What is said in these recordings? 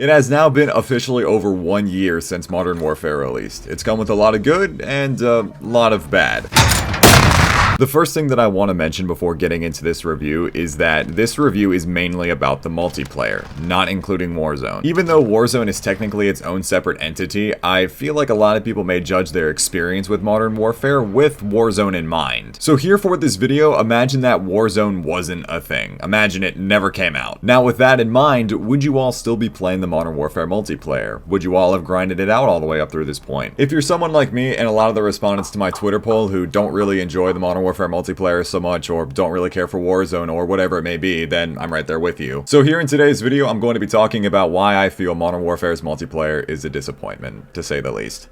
It has now been officially over 1 year since Modern Warfare released. It's come with a lot of good and a lot of bad. The first thing that I want to mention before getting into this review is that this review is mainly about the multiplayer, not including Warzone. Even though Warzone is technically its own separate entity, I feel like a lot of people may judge their experience with Modern Warfare with Warzone in mind. So here for this video, imagine that Warzone wasn't a thing. Imagine it never came out. Now with that in mind, would you all still be playing the Modern Warfare multiplayer? Would you all have grinded it out all the way up through this point? If you're someone like me and a lot of the respondents to my Twitter poll who don't really enjoy the Modern Warfare multiplayer so much or don't really care for Warzone or whatever it may be, then I'm right there with you. So here in today's video, I'm going to be talking about why I feel Modern Warfare's multiplayer is a disappointment, to say the least.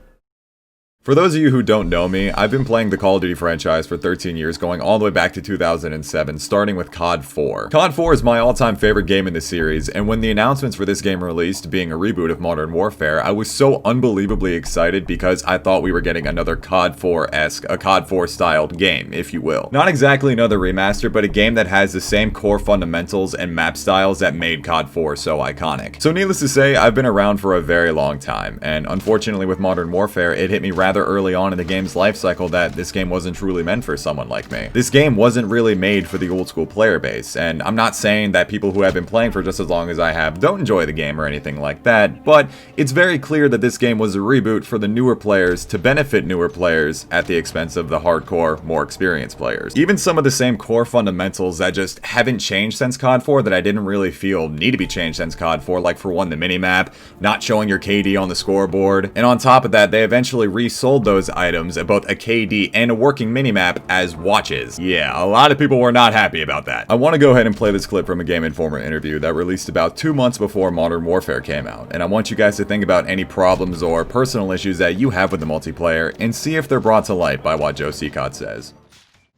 For those of you who don't know me, I've been playing the Call of Duty franchise for 13 years, going all the way back to 2007, starting with CoD4. CoD4 is my all-time favorite game in the series, and when the announcements for this game released, being a reboot of Modern Warfare, I was so unbelievably excited because I thought we were getting another CoD4-esque, a CoD4-styled game, if you will. Not exactly another remaster, but a game that has the same core fundamentals and map styles that made CoD4 so iconic. So needless to say, I've been around for a very long time, and unfortunately with Modern Warfare, it hit me rather early on in the game's life cycle that this game wasn't truly meant for someone like me. This game wasn't really made for the old school player base, and I'm not saying that people who have been playing for just as long as I have don't enjoy the game or anything like that, but it's very clear that this game was a reboot for the newer players to benefit newer players at the expense of the hardcore, more experienced players. Even some of the same core fundamentals that just haven't changed since CoD4 that I didn't really feel need to be changed since CoD4, like for one, the minimap, not showing your KD on the scoreboard, and on top of that, they eventually resold those items, both a KD and a working minimap, as watches. Yeah, a lot of people were not happy about that. I want to go ahead and play this clip from a Game Informer interview that released about 2 months before Modern Warfare came out, and I want you guys to think about any problems or personal issues that you have with the multiplayer and see if they're brought to light by what Joe Seacott says.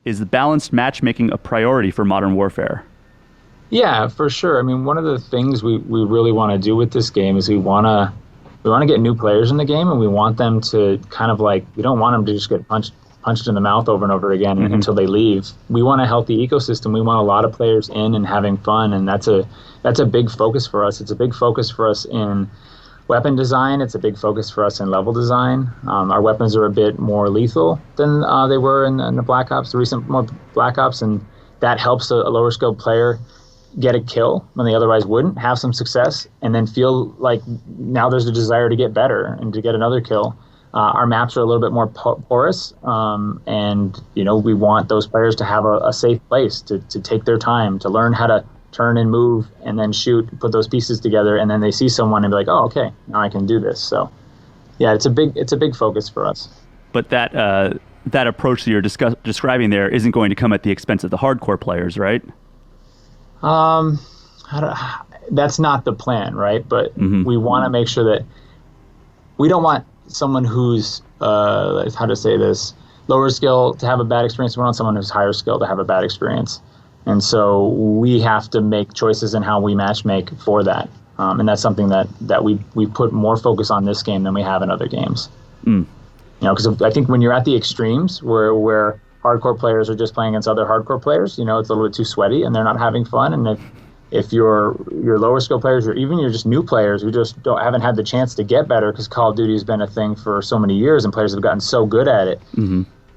Is the balanced matchmaking a priority for Modern Warfare? Yeah, for sure. I mean, one of the things we really want to do with this game is we want to get new players in the game, and we want them to kind of like, we don't want them to just get punched in the mouth over and over again until they leave. We want a healthy ecosystem. We want a lot of players in and having fun, and that's a big focus for us. It's a big focus for us in weapon design. It's a big focus for us in level design. Our weapons are a bit more lethal than they were in the Black Ops, the recent Black Ops, and that helps a lower skilled player get a kill when they otherwise wouldn't, have some success, and then feel like now there's a desire to get better and to get another kill. Our maps are a little bit more porous, and we want those players to have a safe place to take their time, to learn how to turn and move and then shoot, put those pieces together, and then they see someone and be like, oh, okay, now I can do this. So yeah, it's a big focus for us. But that approach that you're describing there isn't going to come at the expense of the hardcore players, right? That's not the plan, right? But we want to make sure that we don't want someone who's, how to say this, lower skill to have a bad experience. We want someone who's higher skill to have a bad experience. And so we have to make choices in how we matchmake for that. And that's something that we put more focus on this game than we have in other games. Because I think when you're at the extremes where hardcore players are just playing against other hardcore players, it's a little bit too sweaty and they're not having fun. And if your lower skill players, or even you're just new players who just haven't had the chance to get better, because Call of Duty has been a thing for so many years and players have gotten so good at it,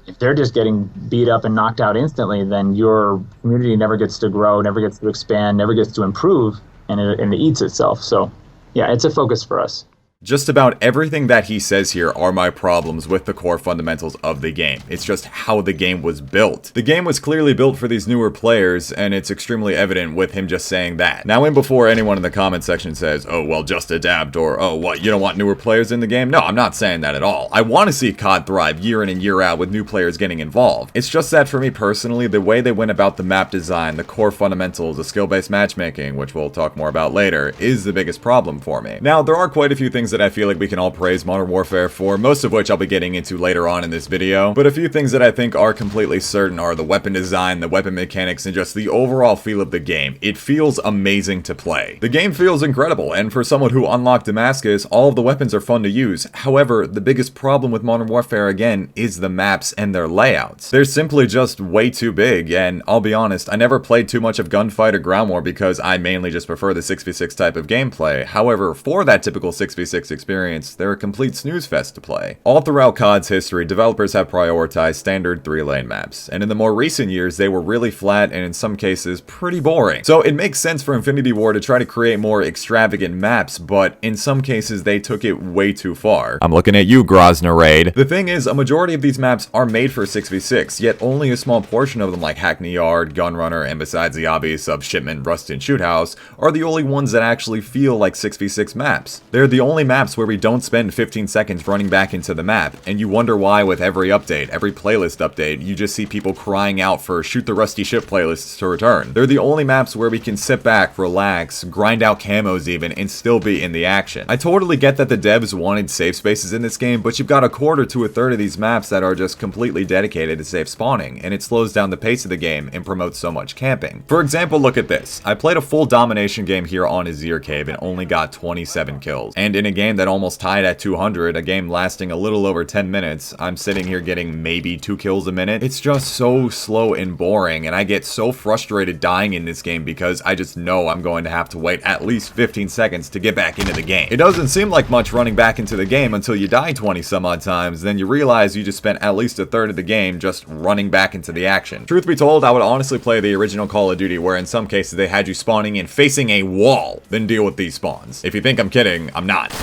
if they're just getting beat up and knocked out instantly, then your community never gets to grow, never gets to expand, never gets to improve, and it eats itself. So yeah, it's a focus for us. Just about everything that he says here are my problems with the core fundamentals of the game. It's just how the game was built. The game was clearly built for these newer players, and it's extremely evident with him just saying that. Now, before anyone in the comment section says, oh, well, just adapt, or, oh, what, you don't want newer players in the game? No, I'm not saying that at all. I want to see COD thrive year in and year out with new players getting involved. It's just that for me personally, the way they went about the map design, the core fundamentals, the skill-based matchmaking, which we'll talk more about later, is the biggest problem for me. Now, there are quite a few things that I feel like we can all praise Modern Warfare for, most of which I'll be getting into later on in this video. But a few things that I think are completely certain are the weapon design, the weapon mechanics, and just the overall feel of the game. It feels amazing to play. The game feels incredible, and for someone who unlocked Damascus, all of the weapons are fun to use. However, the biggest problem with Modern Warfare, again, is the maps and their layouts. They're simply just way too big, and I'll be honest, I never played too much of Gunfight or Ground War because I mainly just prefer the 6v6 type of gameplay. However, for that typical 6v6 experience, they're a complete snooze fest to play. All throughout COD's history, developers have prioritized standard 3-lane maps, and in the more recent years, they were really flat and in some cases, pretty boring. So it makes sense for Infinity Ward to try to create more extravagant maps, but in some cases, they took it way too far. I'm looking at you, Grozny Raid. The thing is, a majority of these maps are made for 6v6, yet only a small portion of them, like Hackney Yard, Gunrunner, and besides the obvious of Shipment, Rust, and Shoot House, are the only ones that actually feel like 6v6 maps. They're the only maps where we don't spend 15 seconds running back into the map, and you wonder why with every update, every playlist update, you just see people crying out for Shoot the Rusty Ship playlists to return. They're the only maps where we can sit back, relax, grind out camos even, and still be in the action. I totally get that the devs wanted safe spaces in this game, but you've got a quarter to a third of these maps that are just completely dedicated to safe spawning, and it slows down the pace of the game and promotes so much camping. For example, look at this. I played a full domination game here on Azir Cave and only got 27 kills. And in a game that almost tied at 200, a game lasting a little over 10 minutes, I'm sitting here getting maybe 2 kills a minute. It's just so slow and boring, and I get so frustrated dying in this game because I just know I'm going to have to wait at least 15 seconds to get back into the game. It doesn't seem like much running back into the game until you die 20 some odd times, then you realize you just spent at least a third of the game just running back into the action. Truth be told, I would honestly play the original Call of Duty where in some cases they had you spawning and facing a wall, then deal with these spawns. If you think I'm kidding, I'm not.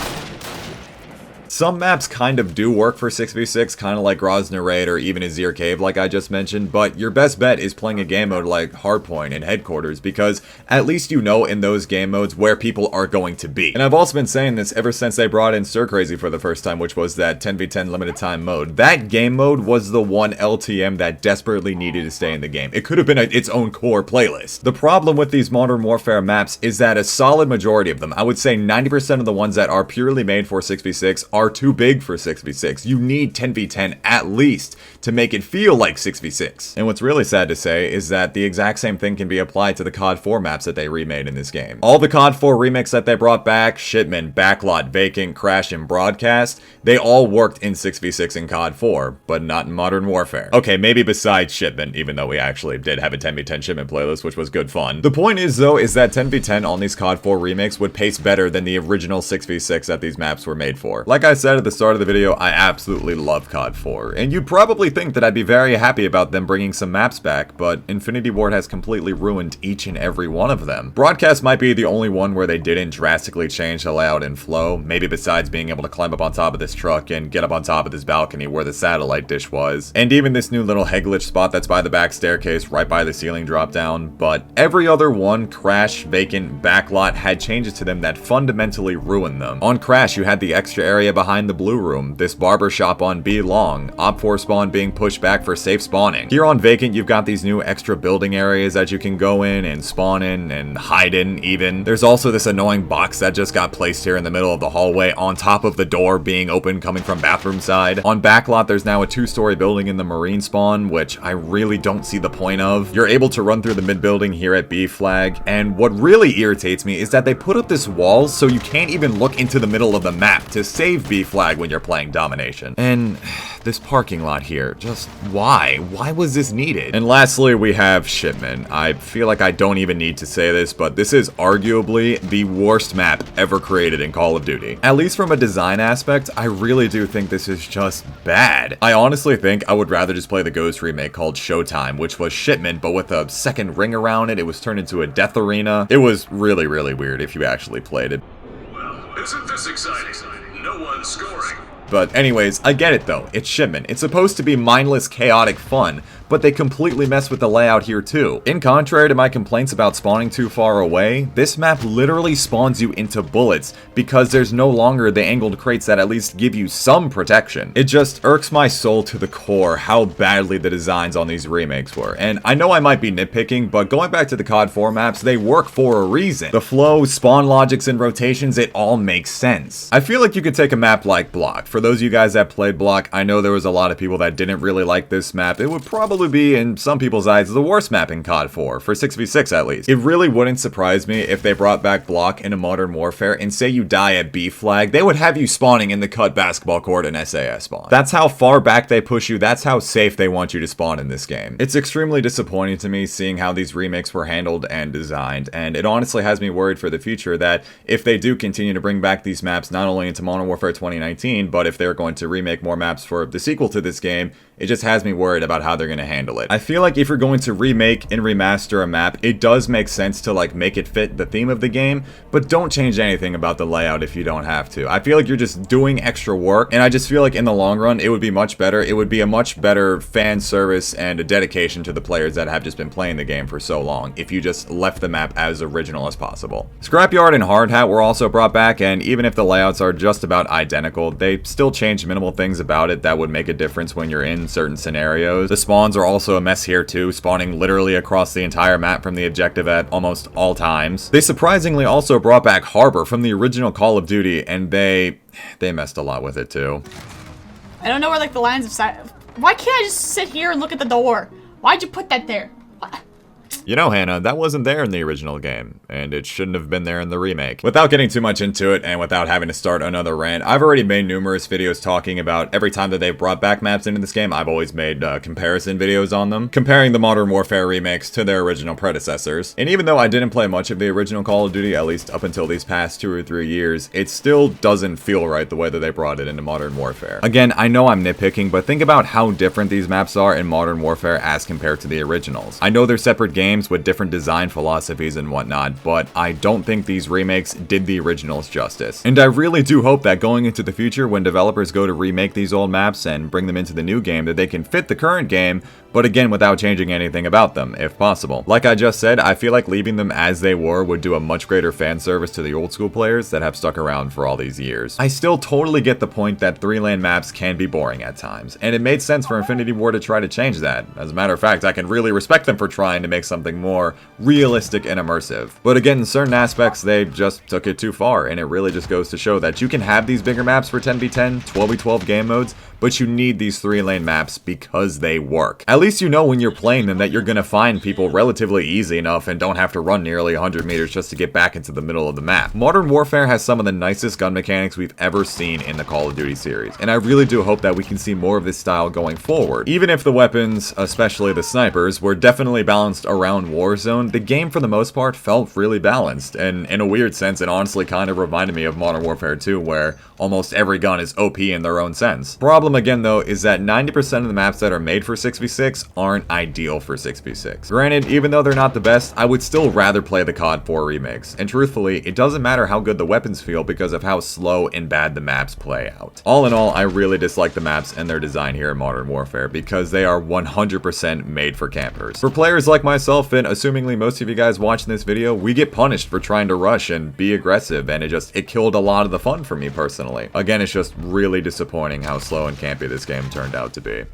Some maps kind of do work for 6v6, kind of like Grozny Raid or even Azir Cave like I just mentioned, but your best bet is playing a game mode like Hardpoint and Headquarters because at least you know in those game modes where people are going to be. And I've also been saying this ever since they brought in Stir Crazy for the first time, which was that 10v10 limited time mode. That game mode was the one LTM that desperately needed to stay in the game. It could have been its own core playlist. The problem with these Modern Warfare maps is that a solid majority of them, I would say 90% of the ones that are purely made for 6v6 are too big for 6v6. You need 10v10 at least to make it feel like 6v6. And what's really sad to say is that the exact same thing can be applied to the CoD4 maps that they remade in this game. All the CoD4 remakes that they brought back, Shipment, Backlot, Vacant, Crash, and Broadcast, they all worked in 6v6 in CoD4, but not in Modern Warfare. Okay, maybe besides Shipment, even though we actually did have a 10v10 Shipment playlist, which was good fun. The point is, though, is that 10v10 on these CoD4 remakes would pace better than the original 6v6 that these maps were made for. Like I said at the start of the video, I absolutely love CoD 4, and you'd probably think that I'd be very happy about them bringing some maps back, but Infinity Ward has completely ruined each and every one of them. Broadcast might be the only one where they didn't drastically change the layout and flow, maybe besides being able to climb up on top of this truck and get up on top of this balcony where the satellite dish was, and even this new little head glitch spot that's by the back staircase right by the ceiling drop down, but every other one, Crash, Vacant, Backlot, had changes to them that fundamentally ruined them. On Crash, you had the extra area behind the blue room, this barber shop on B long, Op4 spawn being pushed back for safe spawning. Here on Vacant, you've got these new extra building areas that you can go in and spawn in and hide in even. There's also this annoying box that just got placed here in the middle of the hallway on top of the door being open coming from bathroom side. On Backlot, there's now a 2-story building in the Marine spawn, which I really don't see the point of. You're able to run through the mid building here at B flag, and what really irritates me is that they put up this wall so you can't even look into the middle of the map to save B flag when you're playing domination. And this parking lot here, just why? Why was this needed? And lastly, we have Shipment. I feel like I don't even need to say this, but this is arguably the worst map ever created in Call of Duty. At least from a design aspect, I really do think this is just bad. I honestly think I would rather just play the Ghost remake called Showtime, which was Shipment, but with a second ring around it. It was turned into a death arena. It was really, really weird if you actually played it. Well, isn't this exciting? No one's scoring. But anyways, I get it though, it's Shipment. It's supposed to be mindless, chaotic fun, but they completely mess with the layout here too. In contrary to my complaints about spawning too far away, this map literally spawns you into bullets because there's no longer the angled crates that at least give you some protection. It just irks my soul to the core how badly the designs on these remakes were. And I know I might be nitpicking, but going back to the CoD4 maps, they work for a reason. The flow, spawn logics, and rotations, it all makes sense. I feel like you could take a map like Block. For those of you guys that played Block, I know there was a lot of people that didn't really like this map. It would probably be, in some people's eyes, the worst map in CoD4, for 6v6 at least. It really wouldn't surprise me if they brought back Block into Modern Warfare, and say you die at B flag, they would have you spawning in the cut basketball court in SAS spawn. That's how far back they push you, that's how safe they want you to spawn in this game. It's extremely disappointing to me seeing how these remakes were handled and designed, and it honestly has me worried for the future that if they do continue to bring back these maps not only into Modern Warfare 2019, but if they're going to remake more maps for the sequel to this game, it just has me worried about how they're going to handle it. I feel like if you're going to remake and remaster a map, it does make sense to like make it fit the theme of the game, but don't change anything about the layout if you don't have to. I feel like you're just doing extra work, and I just feel like in the long run, it would be much better. It would be a much better fan service and a dedication to the players that have just been playing the game for so long if you just left the map as original as possible. Scrapyard and Hard Hat were also brought back, and even if the layouts are just about identical, they still change minimal things about it that would make a difference when you're in certain scenarios. The spawns are also a mess here too, spawning literally across the entire map from the objective at almost all times. They surprisingly also brought back Harbor from the original Call of Duty, and they messed a lot with it too. I don't know where like the lines of sight. Why can't I just sit here and look at the door? Why'd you put that there? You know, Hannah, that wasn't there in the original game, and it shouldn't have been there in the remake. Without getting too much into it, and without having to start another rant, I've already made numerous videos talking about every time that they've brought back maps into this game, I've always made comparison videos on them, comparing the Modern Warfare remakes to their original predecessors. And even though I didn't play much of the original Call of Duty, at least up until these past 2 or 3 years, it still doesn't feel right the way that they brought it into Modern Warfare. Again, I know I'm nitpicking, but think about how different these maps are in Modern Warfare as compared to the originals. I know they're separate games with different design philosophies and whatnot, but I don't think these remakes did the originals justice. And I really do hope that going into the future, when developers go to remake these old maps and bring them into the new game, that they can fit the current game, but again without changing anything about them, if possible. Like I just said, I feel like leaving them as they were would do a much greater fan service to the old school players that have stuck around for all these years. I still totally get the point that 3-lane maps can be boring at times, and it made sense for Infinity Ward to try to change that. As a matter of fact, I can really respect them for trying to make something more realistic and immersive. But again, in certain aspects, they just took it too far, and it really just goes to show that you can have these bigger maps for 10v10, 12v12 game modes, but you need these 3-lane maps because they work. At least you know when you're playing them that you're gonna find people relatively easy enough and don't have to run nearly 100 meters just to get back into the middle of the map. Modern Warfare has some of the nicest gun mechanics we've ever seen in the Call of Duty series, and I really do hope that we can see more of this style going forward. Even if the weapons, especially the snipers, were definitely balanced around Warzone, the game for the most part felt really balanced, and in a weird sense it honestly kind of reminded me of Modern Warfare 2, where almost every gun is OP in their own sense. Problem again though is that 90% of the maps that are made for 6v6 aren't ideal for 6v6. Granted, even though they're not the best, I would still rather play the CoD4 remakes, and truthfully, it doesn't matter how good the weapons feel because of how slow and bad the maps play out. All in all, I really dislike the maps and their design here in Modern Warfare because they are 100% made for campers. For players like myself, and assumingly most of you guys watching this video, we get punished for trying to rush and be aggressive, and it killed a lot of the fun for me personally. Again, it's just really disappointing how slow and campy this game turned out to be.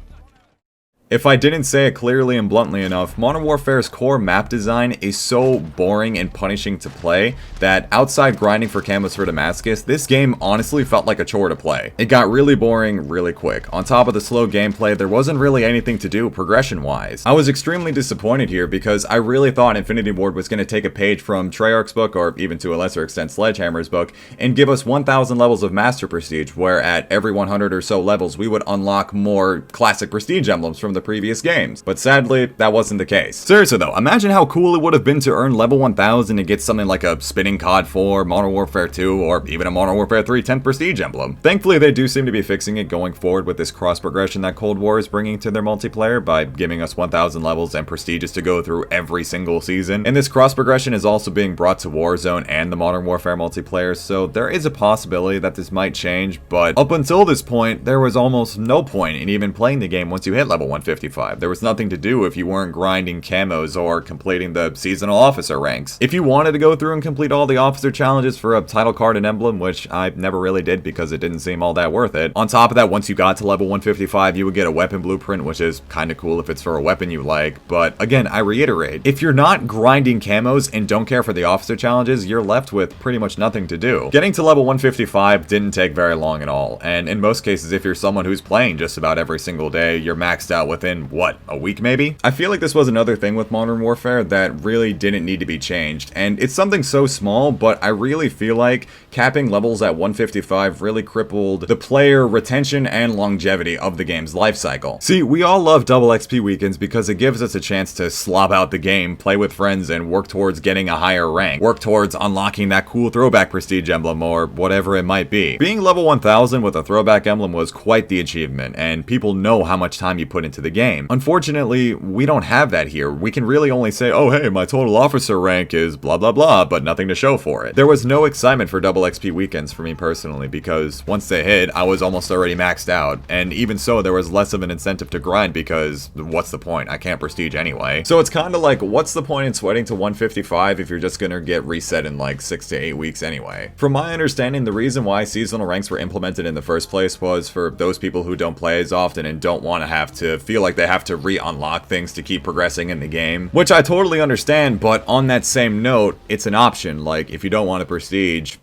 If I didn't say it clearly and bluntly enough, Modern Warfare's core map design is so boring and punishing to play that outside grinding for camos for Damascus, this game honestly felt like a chore to play. It got really boring really quick. On top of the slow gameplay, there wasn't really anything to do progression-wise. I was extremely disappointed here because I really thought Infinity Ward was going to take a page from Treyarch's book, or even to a lesser extent Sledgehammer's book, and give us 1,000 levels of Master Prestige, where at every 100 or so levels we would unlock more classic Prestige emblems from the the previous games. But sadly, that wasn't the case. Seriously though, imagine how cool it would have been to earn level 1000 and get something like a spinning CoD4, Modern Warfare 2, or even a Modern Warfare 3 10th Prestige emblem. Thankfully, they do seem to be fixing it going forward with this cross progression that Cold War is bringing to their multiplayer by giving us 1000 levels and prestiges to go through every single season. And this cross progression is also being brought to Warzone and the Modern Warfare multiplayer, so there is a possibility that this might change, but up until this point, there was almost no point in even playing the game once you hit level 155. There was nothing to do if you weren't grinding camos or completing the seasonal officer ranks. If you wanted to go through and complete all the officer challenges for a title card and emblem, which I never really did because it didn't seem all that worth it. On top of that, once you got to level 155, you would get a weapon blueprint, which is kind of cool if it's for a weapon you like, but again, I reiterate, if you're not grinding camos and don't care for the officer challenges, you're left with pretty much nothing to do. Getting to level 155 didn't take very long at all, and in most cases, if you're someone who's playing just about every single day, you're maxed out within, what, a week maybe? I feel like this was another thing with Modern Warfare that really didn't need to be changed, and it's something so small, but I really feel like capping levels at 155 really crippled the player retention and longevity of the game's life cycle. See, we all love double XP weekends because it gives us a chance to slob out the game, play with friends, and work towards getting a higher rank, work towards unlocking that cool throwback prestige emblem or whatever it might be. Being level 1000 with a throwback emblem was quite the achievement, and people know how much time you put into the game. Unfortunately, we don't have that here. We can really only say, oh hey, my total officer rank is blah blah blah, but nothing to show for it. There was no excitement for double XP weekends for me personally, because once they hit, I was almost already maxed out, and even so, there was less of an incentive to grind because what's the point? I can't prestige anyway. So it's kind of like, what's the point in sweating to 155 if you're just gonna get reset in like 6 to 8 weeks anyway? From my understanding, the reason why seasonal ranks were implemented in the first place was for those people who don't play as often and don't want to have to feel like they have to re-unlock things to keep progressing in the game, which I totally understand, but on that same note, it's an option. Like, if you don't want to prestige,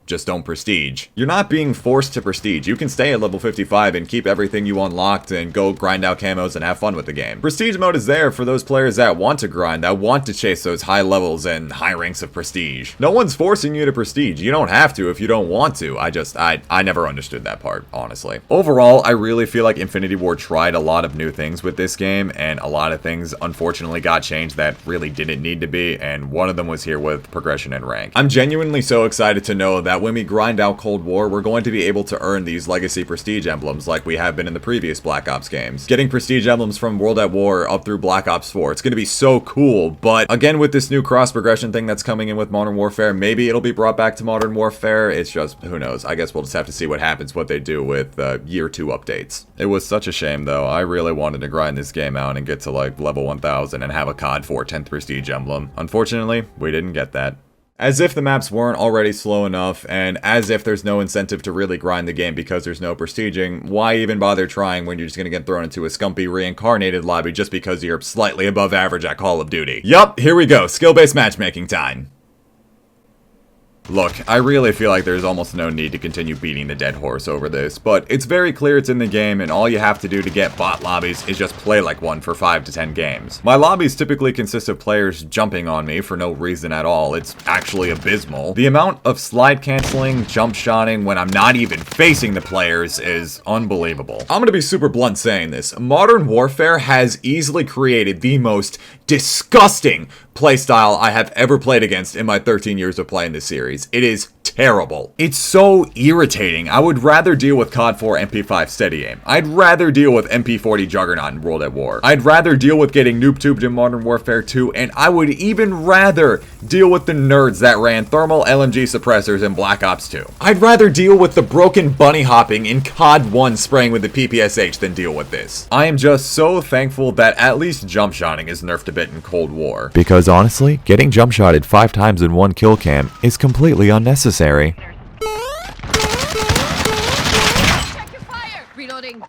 just don't prestige. You're not being forced to prestige. You can stay at level 55 and keep everything you unlocked and go grind out camos and have fun with the game. Prestige mode is there for those players that want to grind, that want to chase those high levels and high ranks of prestige. No one's forcing you to prestige. You don't have to if you don't want to. I never understood that part, honestly. Overall, I really feel like Infinity Ward tried a lot of new things with this game, and a lot of things unfortunately got changed that really didn't need to be, and one of them was here with progression and rank. I'm genuinely so excited to know that when we grind out Cold War, we're going to be able to earn these legacy prestige emblems like we have been in the previous Black Ops games. Getting prestige emblems from World at War up through Black Ops 4, it's going to be so cool, but again, with this new cross progression thing that's coming in with Modern Warfare, maybe it'll be brought back to Modern Warfare. It's just, who knows? I guess we'll just have to see what happens, what they do with year 2 updates. It was such a shame though. I really wanted to grind this game out and get to like level 1000 and have a CoD4 10th prestige emblem. Unfortunately, we didn't get that. As if the maps weren't already slow enough, and as if there's no incentive to really grind the game because there's no prestiging, why even bother trying when you're just gonna get thrown into a scumpy reincarnated lobby just because you're slightly above average at Call of Duty? Yup, here we go, skill-based matchmaking time. Look, I really feel like there's almost no need to continue beating the dead horse over this, but it's very clear it's in the game, and all you have to do to get bot lobbies is just play like one for 5 to 10 games. My lobbies typically consist of players jumping on me for no reason at all. It's actually abysmal. The amount of slide canceling, jump shotting when I'm not even facing the players is unbelievable. I'm gonna be super blunt saying this. Modern Warfare has easily created the most disgusting playstyle I have ever played against in my 13 years of playing this series. It is terrible. It's so irritating. I would rather deal with CoD4 MP5 steady aim. I'd rather deal with MP40 Juggernaut in World at War. I'd rather deal with getting noob tubed in Modern Warfare 2, and I would even rather deal with the nerds that ran thermal LMG suppressors in Black Ops 2. I'd rather deal with the broken bunny hopping in COD 1 spraying with the PPSH than deal with this. I am just so thankful that at least jump shotting is nerfed a bit in Cold War. Because honestly, getting jump shotted 5 times in one kill cam is completely unnecessary. Check your fire! Reloading.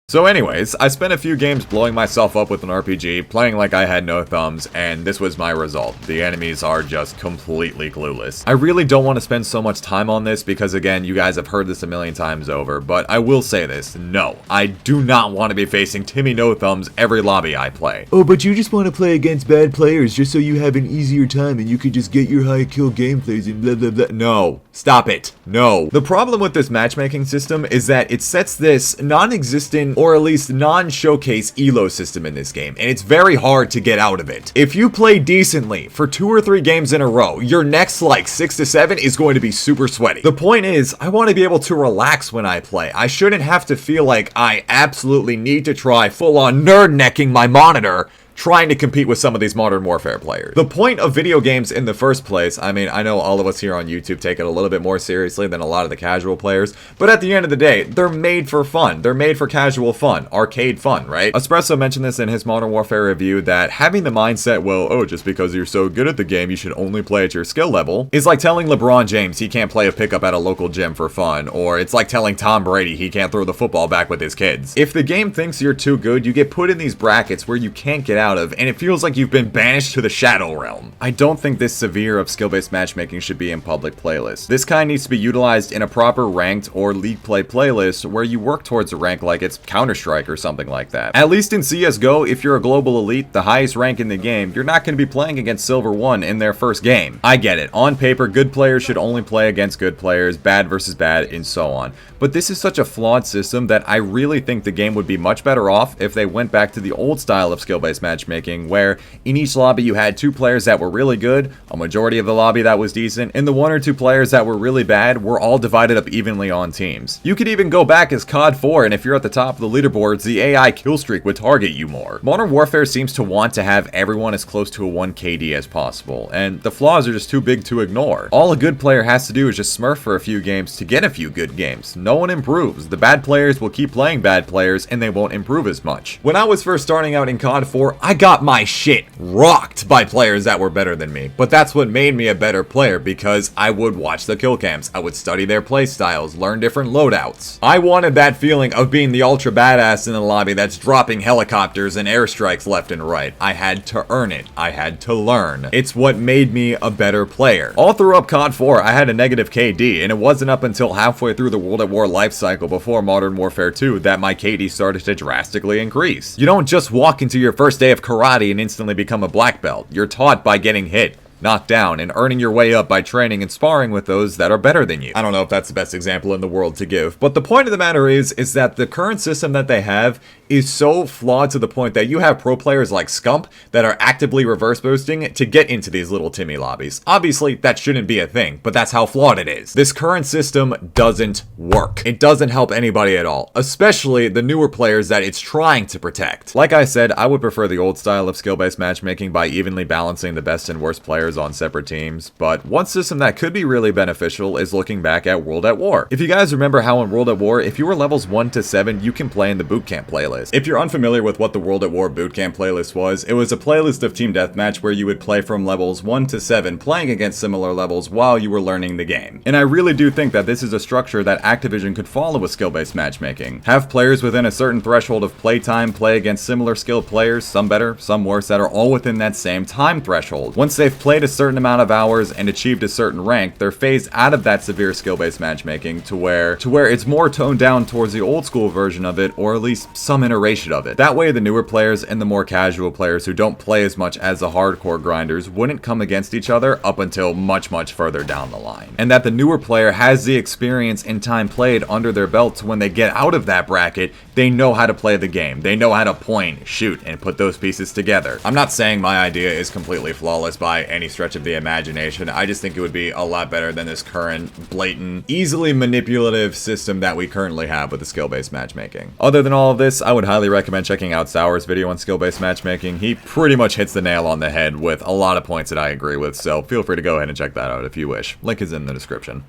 So anyways, I spent a few games blowing myself up with an RPG, playing like I had no thumbs, and this was my result. The enemies are just completely clueless. I really don't want to spend so much time on this because, again, you guys have heard this a million times over, but I will say this, no, I do not want to be facing Timmy No Thumbs every lobby I play. Oh, but you just want to play against bad players just so you have an easier time and you can just get your high kill gameplays and blah blah blah. No. Stop it. No. The problem with this matchmaking system is that it sets this non-existent, or at least non-showcase elo system in this game, and it's very hard to get out of it. If you play decently for 2 or 3 games in a row, your next like 6 to 7 is going to be super sweaty. The point is, I want to be able to relax when I play. I shouldn't have to feel like I absolutely need to try full-on nerd-necking my monitor trying to compete with some of these Modern Warfare players. The point of video games in the first place, I mean, I know all of us here on YouTube take it a little bit more seriously than a lot of the casual players, but at the end of the day, they're made for fun. They're made for casual fun, arcade fun, right? Espresso mentioned this in his Modern Warfare review, that having the mindset, well, oh, just because you're so good at the game, you should only play at your skill level, is like telling LeBron James he can't play a pickup at a local gym for fun, or it's like telling Tom Brady he can't throw the football back with his kids. If the game thinks you're too good, you get put in these brackets where you can't get out of, and it feels like you've been banished to the Shadow Realm. I don't think this severe of skill-based matchmaking should be in public playlists. This kind needs to be utilized in a proper ranked or league play playlist where you work towards a rank like it's Counter-Strike or something like that. At least in CSGO, if you're a global elite, the highest rank in the game, you're not going to be playing against Silver 1 in their first game. I get it. On paper, good players should only play against good players, bad versus bad, and so on. But this is such a flawed system that I really think the game would be much better off if they went back to the old style of skill-based matchmaking, where in each lobby you had 2 players that were really good, a majority of the lobby that was decent, and the 1 or 2 players that were really bad were all divided up evenly on teams. You could even go back as CoD4, and if you're at the top of the leaderboards, the AI kill streak would target you more. Modern Warfare seems to want to have everyone as close to a 1 KD as possible, and the flaws are just too big to ignore. All a good player has to do is just smurf for a few games to get a few good games. No one improves. The bad players will keep playing bad players, and they won't improve as much. When I was first starting out in CoD4, I got my shit rocked by players that were better than me, but that's what made me a better player, because I would watch the kill cams, I would study their playstyles, learn different loadouts. I wanted that feeling of being the ultra badass in the lobby that's dropping helicopters and airstrikes left and right. I had to earn it. I had to learn. It's what made me a better player. All throughout CoD 4, I had a negative KD, and it wasn't up until halfway through the World at War life cycle before Modern Warfare 2 that my KD started to drastically increase. You don't just walk into your first day of karate and instantly become a black belt. You're taught by getting hit, knocked down, and earning your way up by training and sparring with those that are better than you. I don't know if that's the best example in the world to give, but the point of the matter is that the current system that they have is so flawed to the point that you have pro players like Scump that are actively reverse boosting to get into these little Timmy lobbies. Obviously, that shouldn't be a thing, but that's how flawed it is. This current system doesn't work. It doesn't help anybody at all, especially the newer players that it's trying to protect. Like I said, I would prefer the old style of skill-based matchmaking by evenly balancing the best and worst players on separate teams, but one system that could be really beneficial is looking back at World at War. If you guys remember how in World at War, if you were levels 1 to 7, you can play in the bootcamp playlist. If you're unfamiliar with what the World at War bootcamp playlist was, it was a playlist of team deathmatch where you would play from levels 1 to 7, playing against similar levels while you were learning the game. And I really do think that this is a structure that Activision could follow with skill-based matchmaking. Have players within a certain threshold of playtime play against similar skilled players, some better, some worse, that are all within that same time threshold. Once they've played a certain amount of hours and achieved a certain rank, they're phased out of that severe skill-based matchmaking to where it's more toned down towards the old school version of it, or at least some iteration of it. That way the newer players and the more casual players who don't play as much as the hardcore grinders wouldn't come against each other up until much further down the line. And that the newer player has the experience and time played under their belts when they get out of that bracket, they know how to play the game. They know how to point, shoot, and put those pieces together. I'm not saying my idea is completely flawless by any stretch of the imagination. I just think it would be a lot better than this current, blatant, easily manipulative system that we currently have with the skill-based matchmaking. Other than all of this, I would highly recommend checking out Sour's video on skill-based matchmaking. He pretty much hits the nail on the head with a lot of points that I agree with, so feel free to go ahead and check that out if you wish. Link is in the description.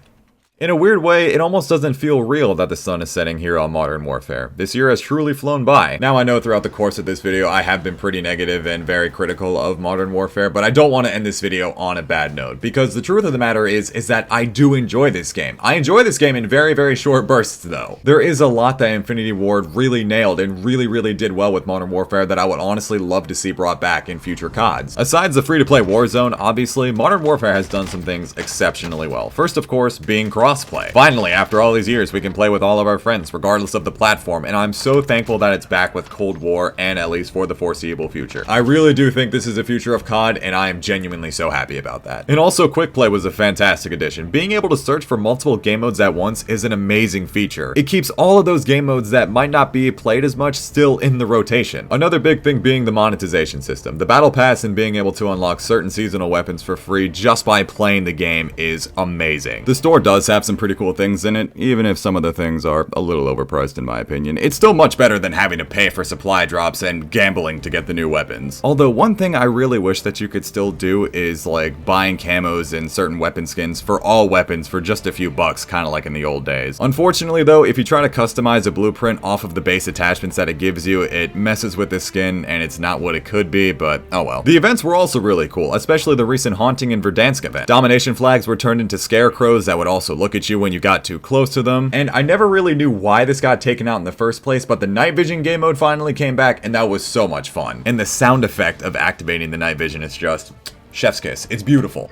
In a weird way, it almost doesn't feel real that the sun is setting here on Modern Warfare. This year has truly flown by. Now I know throughout the course of this video I have been pretty negative and very critical of Modern Warfare, but I don't want to end this video on a bad note, because the truth of the matter is that I do enjoy this game. I enjoy this game in very, very short bursts though. There is a lot that Infinity Ward really nailed and really did well with Modern Warfare that I would honestly love to see brought back in future CODs. Aside the free-to-play Warzone, obviously, Modern Warfare has done some things exceptionally well. First, of course, being crossplay. Finally, after all these years, we can play with all of our friends, regardless of the platform, and I'm so thankful that it's back with Cold War, and at least for the foreseeable future. I really do think this is the future of COD, and I am genuinely so happy about that. And also, Quick Play was a fantastic addition. Being able to search for multiple game modes at once is an amazing feature. It keeps all of those game modes that might not be played as much still in the rotation. Another big thing being the monetization system. The Battle Pass and being able to unlock certain seasonal weapons for free just by playing the game is amazing. The store does have some pretty cool things in it, even if some of the things are a little overpriced in my opinion. It's still much better than having to pay for supply drops and gambling to get the new weapons. Although one thing I really wish that you could still do is like buying camos and certain weapon skins for all weapons for just a few bucks, kind of like in the old days. Unfortunately though, if you try to customize a blueprint off of the base attachments that it gives you, it messes with the skin and it's not what it could be, but oh well. The events were also really cool, especially the recent Haunting in Verdansk event. Domination flags were turned into scarecrows that would also look at you when you got too close to them, and I never really knew why this got taken out in the first place, but the night vision game mode finally came back and that was so much fun. And the sound effect of activating the night vision is just chef's kiss. It's beautiful.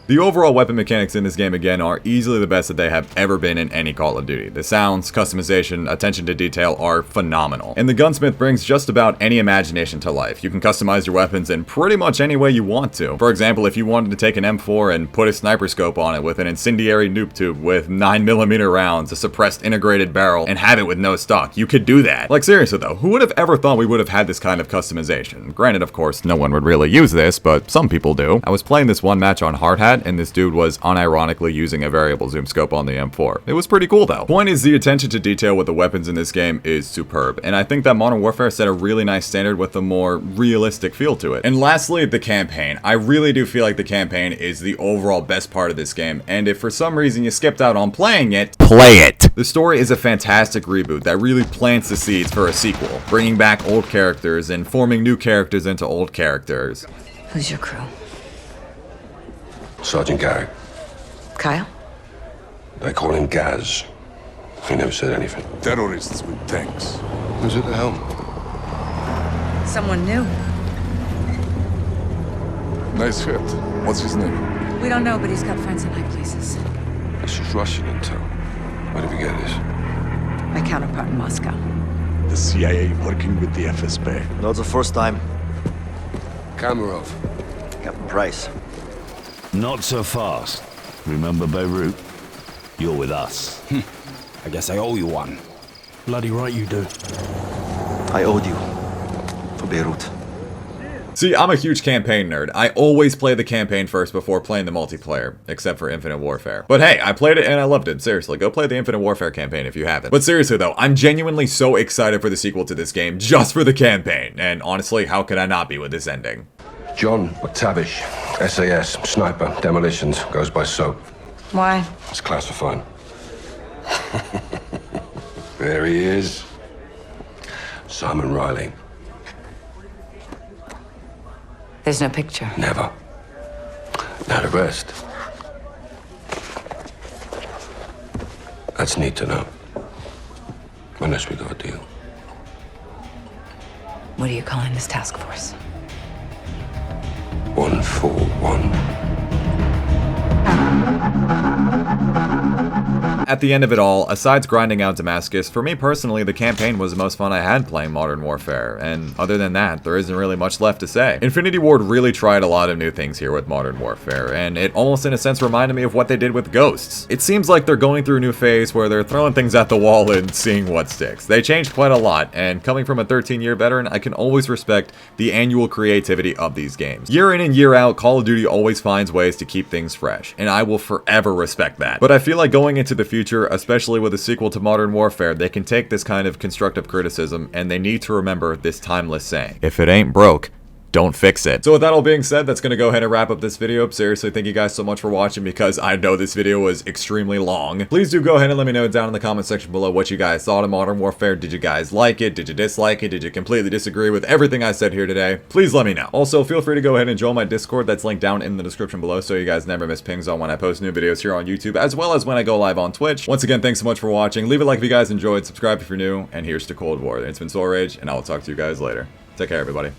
The overall weapon mechanics in this game again are easily the best that they have ever been in any Call of Duty. The sounds, customization, attention to detail are phenomenal. And the gunsmith brings just about any imagination to life. You can customize your weapons in pretty much any way you want to. For example, if you wanted to take an M4 and put a sniper scope on it with an incendiary noob tube with 9mm rounds, a suppressed integrated barrel, and have it with no stock, you could do that. Like seriously though, who would have ever thought we would have had this kind of customization? Granted, of course, no one would really use this, but some people do. I was playing this one match on Hard Hat, and this dude was unironically using a variable zoom scope on the M4. It was pretty cool though. Point is, the attention to detail with the weapons in this game is superb, and I think that Modern Warfare set a really nice standard with a more realistic feel to it. And lastly, the campaign. I really do feel like the campaign is the overall best part of this game, and if for some reason you skipped out on playing it, play it! The story is a fantastic reboot that really plants the seeds for a sequel, bringing back old characters and forming new characters into old characters. Who's your crew? Sergeant Garrick. Kyle? They call him Gaz. He never said anything. Terrorists with tanks. Who's at the helm? Someone new. Nice fit. What's his name? We don't know, but he's got friends in high places. This is Russian intel. Where did we get this? My counterpart in Moscow. The CIA working with the FSB. No, it's the first time. Kamarov. Captain Price. Not so fast. Remember Beirut? You're with us. I guess I owe you one. Bloody right you do. I owed you. For Beirut. See, I'm a huge campaign nerd. I always play the campaign first before playing the multiplayer, except for Infinite Warfare. But hey, I played it and I loved it. Seriously, go play the Infinite Warfare campaign if you haven't. But seriously though, I'm genuinely so excited for the sequel to this game just for the campaign. And honestly, how could I not be with this ending? John McTavish, SAS, sniper, demolitions, goes by SOAP. Why? It's classified. There he is. Simon Riley. There's no picture. Never. Now the rest. That's neat to know. Unless we got a deal. What are you calling this task force? 141. At the end of it all, aside grinding out Damascus, for me personally, the campaign was the most fun I had playing Modern Warfare, and other than that, there isn't really much left to say. Infinity Ward really tried a lot of new things here with Modern Warfare, and it almost in a sense reminded me of what they did with Ghosts. It seems like they're going through a new phase where they're throwing things at the wall and seeing what sticks. They changed quite a lot, and coming from a 13-year veteran, I can always respect the annual creativity of these games. Year in and year out, Call of Duty always finds ways to keep things fresh, and I will forever respect that. But I feel like going into the future, especially with a sequel to Modern Warfare, they can take this kind of constructive criticism and they need to remember this timeless saying: if it ain't broke, don't fix it. So with that all being said, that's going to go ahead and wrap up this video. Seriously, thank you guys so much for watching, because I know this video was extremely long. Please do go ahead and let me know down in the comment section below what you guys thought of Modern Warfare. Did you guys like it? Did you dislike it? Did you completely disagree with everything I said here today? Please let me know. Also, feel free to go ahead and join my Discord. That's linked down in the description below, so you guys never miss pings on when I post new videos here on YouTube, as well as when I go live on Twitch. Once again, thanks so much for watching. Leave a like if you guys enjoyed, subscribe if you're new, and here's to Cold War. It's been Soul Rage, and I will talk to you guys later. Take care, everybody.